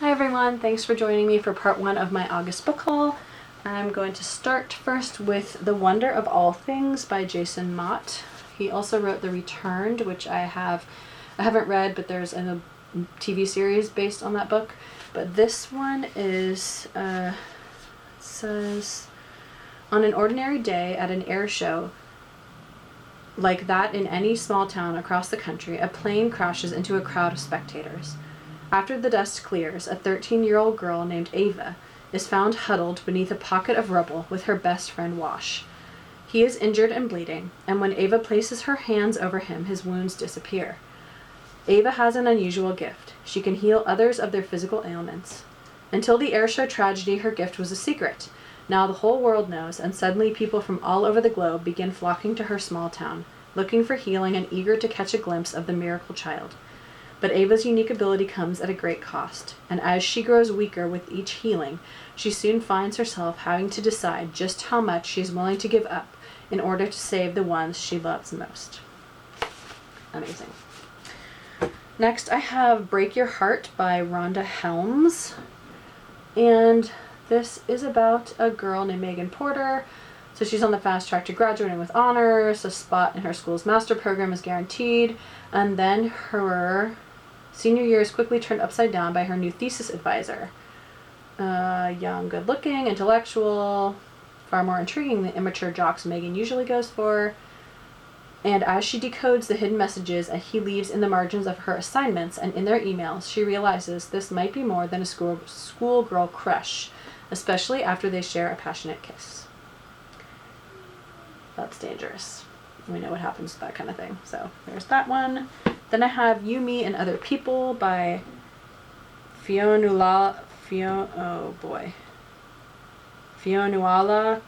Hi everyone, thanks for joining me for part 1 of my August book haul. I'm going to start first with The Wonder of All Things by Jason Mott. He also wrote The Returned, which I haven't read, but there's a TV series based on that book. But this one is, it says, on an ordinary day at an air show, like that in any small town across the country, a plane crashes into a crowd of spectators. After the dust clears, a 13-year-old girl named Ava is found huddled beneath a pocket of rubble with her best friend Wash. He is injured and bleeding, and when Ava places her hands over him, his wounds disappear. Ava has an unusual gift. She can heal others of their physical ailments. Until the airshow tragedy, her gift was a secret. Now the whole world knows, and suddenly people from all over the globe begin flocking to her small town, looking for healing and eager to catch a glimpse of the miracle child. But Ava's unique ability comes at a great cost, and as she grows weaker with each healing, she soon finds herself having to decide just how much she is willing to give up in order to save the ones she loves most. Amazing. Next, I have Break Your Heart by Rhonda Helms, and this is about a girl named Megan Porter. So she's on the fast track to graduating with honors, a spot in her school's master program is guaranteed, and then her senior year is quickly turned upside down by her new thesis advisor. Young, good-looking, intellectual, far more intriguing than immature jocks Megan usually goes for. And as she decodes the hidden messages and he leaves in the margins of her assignments and in their emails, she realizes this might be more than a schoolgirl crush, especially after they share a passionate kiss. That's dangerous. We know what happens to that kind of thing. So there's that one. Then I have You, Me, and Other People by Fionnuala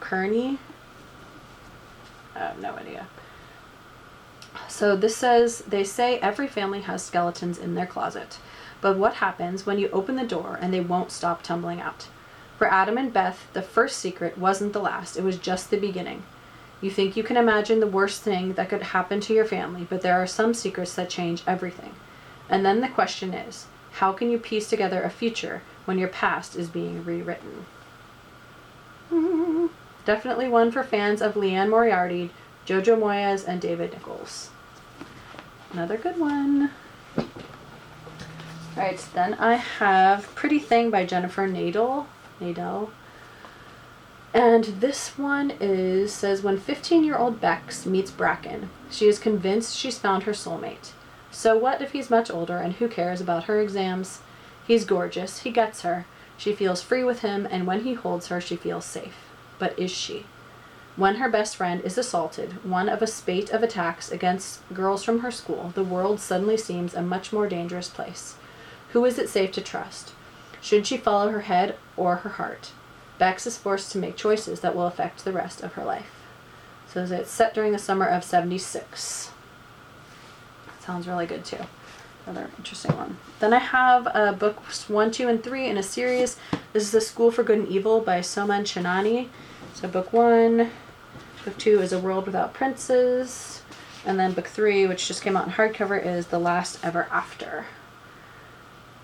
Kearney. I have no idea. So this says, they say every family has skeletons in their closet. But what happens when you open the door and they won't stop tumbling out? For Adam and Beth, the first secret wasn't the last. It was just the beginning. You think you can imagine the worst thing that could happen to your family, but there are some secrets that change everything. And then the question is, how can you piece together a future when your past is being rewritten? Definitely one for fans of Liane Moriarty, Jojo Moyes, and David Nichols. Another good one. Alright, then I have Pretty Thing by Jennifer Nadel. And this one says, when 15-year-old Bex meets Bracken, she is convinced she's found her soulmate. So what if he's much older and who cares about her exams? He's gorgeous, he gets her, she feels free with him, and when he holds her, she feels safe. But is she? When her best friend is assaulted, one of a spate of attacks against girls from her school, the world suddenly seems a much more dangerous place. Who is it safe to trust? Should she follow her head or her heart? Bex is forced to make choices that will affect the rest of her life. So it's set during the summer of '76. Sounds really good too. Another interesting one. Then I have books 1, 2, and 3 in a series. This is The School for Good and Evil by Soman Chinani. So book 1, book 2 is A World Without Princes, and then book 3, which just came out in hardcover, is The Last Ever After.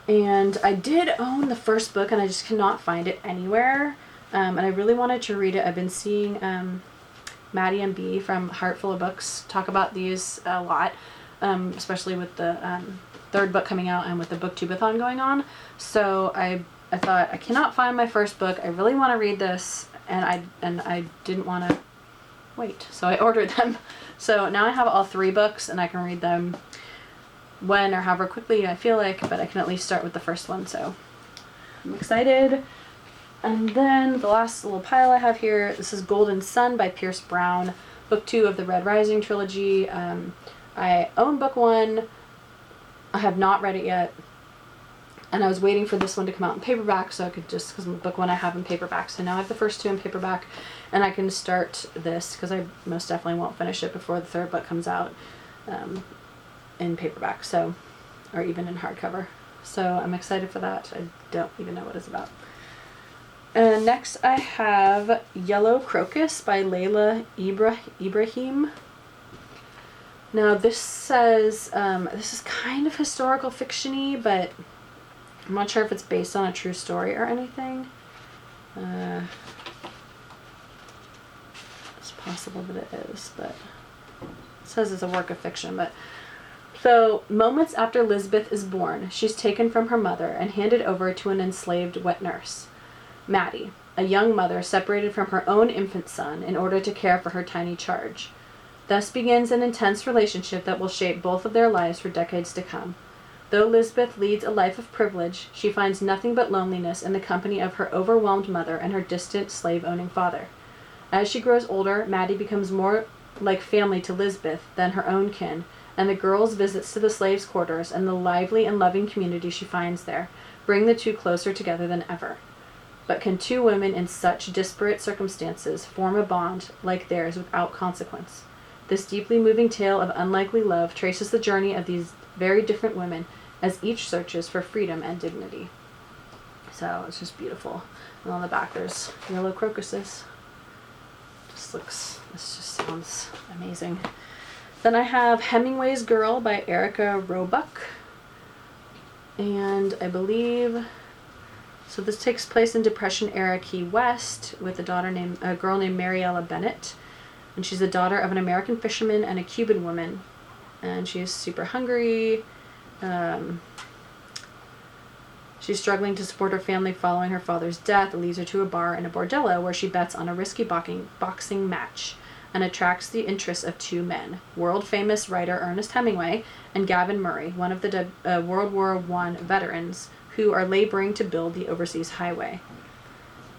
And I did own the first book, and I just cannot find it anywhere. And I really wanted to read it. I've been seeing Maddie and B from Heartful of Books talk about these a lot, especially with the third book coming out and with the Booktubeathon going on. So I thought, I cannot find my first book. I really want to read this, and I didn't want to wait. So I ordered them. So now I have all 3 books, and I can read them when or however quickly I feel like, but I can at least start with the first one, so I'm excited. And then the last little pile I have here, this is Golden Sun by Pierce Brown, book 2 of the Red Rising trilogy. I own book 1. I have not read it yet, and I was waiting for this one to come out in paperback so I could just, because book 1 I have in paperback, so now I have the first 2 in paperback, and I can start this, because I most definitely won't finish it before the third book comes out in paperback, so, or even in hardcover. So I'm excited for that. I don't even know what it's about. And next I have Yellow Crocus by Layla Ibrahim. Now this says, this is kind of historical fiction-y, but I'm not sure if it's based on a true story or anything. It's possible that it is, but it says it's a work of fiction. But so, moments after Lisbeth is born, she's taken from her mother and handed over to an enslaved wet nurse, Maddie, a young mother separated from her own infant son in order to care for her tiny charge. Thus begins an intense relationship that will shape both of their lives for decades to come. Though Lisbeth leads a life of privilege, she finds nothing but loneliness in the company of her overwhelmed mother and her distant slave-owning father. As she grows older, Maddie becomes more like family to Lisbeth than her own kin, and the girl's visits to the slaves' quarters and the lively and loving community she finds there bring the two closer together than ever. But can two women in such disparate circumstances form a bond like theirs without consequence? This deeply moving tale of unlikely love traces the journey of these very different women as each searches for freedom and dignity. So it's just beautiful. And on the back there's yellow crocuses. This just sounds amazing. Then I have Hemingway's Girl by Erica Roebuck. And I believe, so this takes place in Depression era Key West with a girl named Mariella Bennett. And she's the daughter of an American fisherman and a Cuban woman. And she is super hungry. She's struggling to support her family following her father's death. It leads her to a bar in a bordello where she bets on a risky boxing match and attracts the interest of two men, world-famous writer Ernest Hemingway and Gavin Murray, one of the World War I veterans who are laboring to build the overseas highway.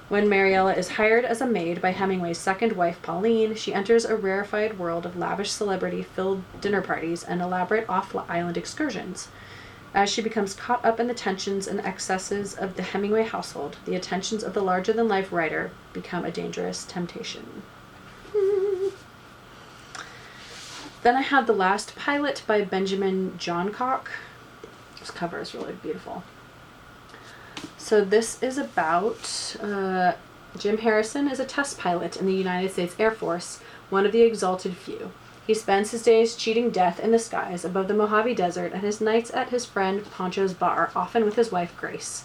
When Mariella is hired as a maid by Hemingway's second wife, Pauline, she enters a rarefied world of lavish celebrity-filled dinner parties and elaborate off-island excursions. As she becomes caught up in the tensions and excesses of the Hemingway household, the attentions of the larger-than-life writer become a dangerous temptation. Then I have The Last Pilot by Benjamin Johncock. This cover is really beautiful. So this is about Jim Harrison is a test pilot in the United States Air Force, one of the exalted few. He spends his days cheating death in the skies above the Mojave Desert and his nights at his friend Poncho's bar, often with his wife Grace.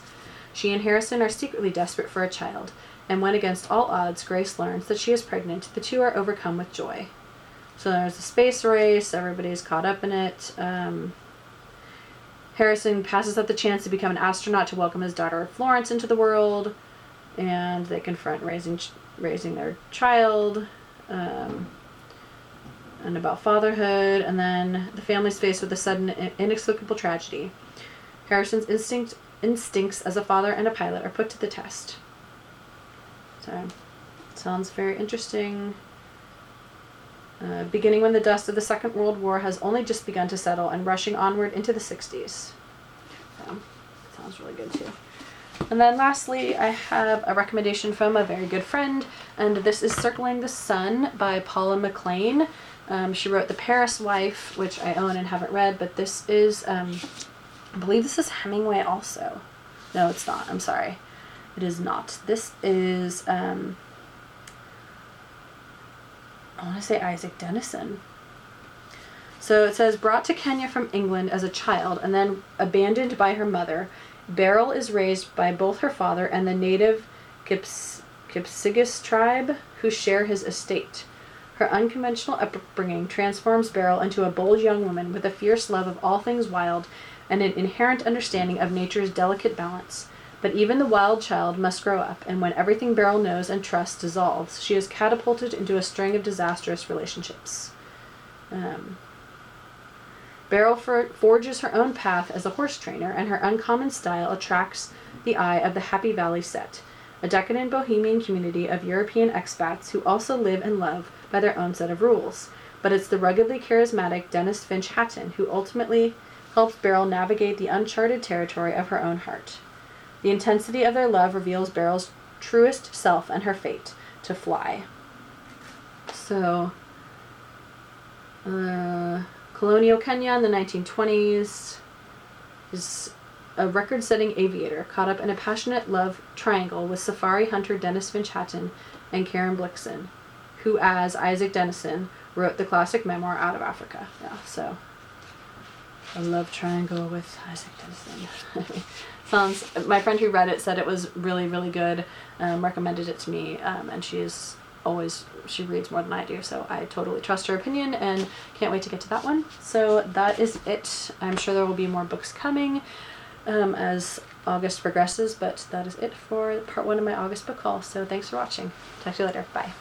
She and Harrison are secretly desperate for a child, and when against all odds Grace learns that she is pregnant, the two are overcome with joy. So there's a space race, everybody's caught up in it. Harrison passes up the chance to become an astronaut to welcome his daughter Florence into the world, and they confront raising their child, and about fatherhood, and then the family's faced with a sudden inexplicable tragedy. Harrison's instincts as a father and a pilot are put to the test. So, it sounds very interesting. Beginning when the dust of the Second World War has only just begun to settle and rushing onward into the 60s. So, sounds really good too. And then lastly, I have a recommendation from a very good friend, and this is Circling the Sun by Paula McLean. She wrote The Paris Wife, which I own and haven't read, but this is, I believe this is Hemingway also. No, it's not. I'm sorry. It is not. This is, I want to say Isaac Denison. So it says, brought to Kenya from England as a child and then abandoned by her mother, Beryl is raised by both her father and the native Kipsigis tribe who share his estate. Her unconventional upbringing transforms Beryl into a bold young woman with a fierce love of all things wild and an inherent understanding of nature's delicate balance. But even the wild child must grow up, and when everything Beryl knows and trusts dissolves, she is catapulted into a string of disastrous relationships. Beryl forges her own path as a horse trainer, and her uncommon style attracts the eye of the Happy Valley set, a decadent bohemian community of European expats who also live and love by their own set of rules. But it's the ruggedly charismatic Dennis Finch Hatton who ultimately helps Beryl navigate the uncharted territory of her own heart. The intensity of their love reveals Beryl's truest self and her fate to fly. So, colonial Kenya in the 1920s is a record-setting aviator caught up in a passionate love triangle with safari hunter Dennis Finch Hatton and Karen Blixen, who, as Isaac Denison, wrote the classic memoir Out of Africa. Yeah, so a love triangle with Isaac Denison. My friend who read it said it was really, really good, recommended it to me, and she reads more than I do, so I totally trust her opinion and can't wait to get to that one. So that is it. I'm sure there will be more books coming as August progresses, but that is it for part 1 of my August book haul. So thanks for watching. Talk to you later. Bye.